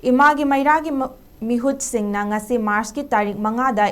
Imagi Meira ki Mihut singna ngasi March ki tarik 5 da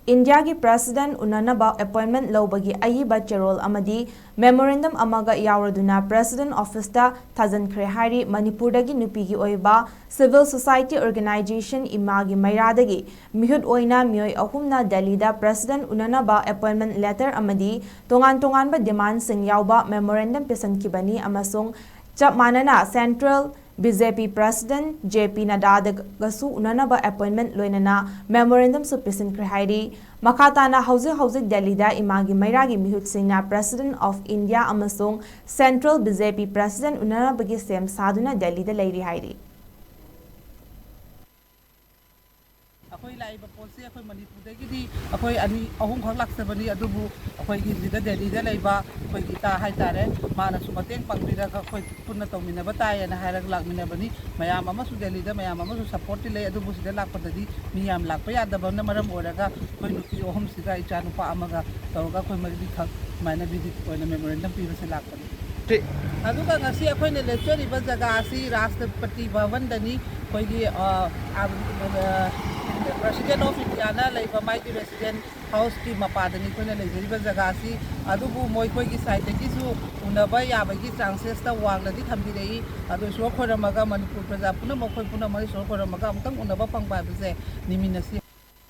India ki President unanaba appointment LOUBA ki AYII CHEROL AMADI Memorendom Amaga Yaoraduna President Office ta Thajankhre Hairi manipur dagi nupi ki oiba Civil Society Organization Imagi Meira dagi Mihut oina mioi ahumna Delhi da President unanaba appointment letter amadi tongan ba demand sing yauba memorandum pesan kibani amasung chap manana Central BJP President JP Nada gasu unanaba appointment loinana memorandum su Thajankhre Hairi makatana hauzik Delhi da Imagi Meira gi Mihut singna President of India amasung Central BJP President unanaba gi sem saduna Delhi da leiri hairi अखोई live पोलसी अखोई मणिपुर दगी अखोई अनि अहुम खक लाक्सबनी अदुबु अखोई गी जिदा दिल्ली दा लेबा अखोई गी ता हाय तारे माना सु मतेंग पांगबिरा अखोई पुन्ना तौमिनबा तायना हायरग लाकमिनबनी मयाम अमसु दिल्ली दा मयाम अमसु सपोर्ट ले अदुबु सिदा लाकपददी मियाम लाकपा यादबना मरम ओरगा अखोई नुपी अहुम सिदा इचा नुपा अमगा तौरगा अखोई मगदी खक मायना विजिट ओइना मेमोरेंडम पीबसे लाकपनी अदुगा ngasi अखोइने लेचरिबा जगह आसी राष्ट्रपति भवन दनी अखोइगी President of India na laiba mai ki resident house ki mapadani ko na leijeriba jaga si adubu moi koi ki site ki su unaba ya ba ki chances ta wangla di thambi rei adu so khoramaga manipur praja puna mokoi puna mari so khoramaga amtang unaba pangba bise niminasi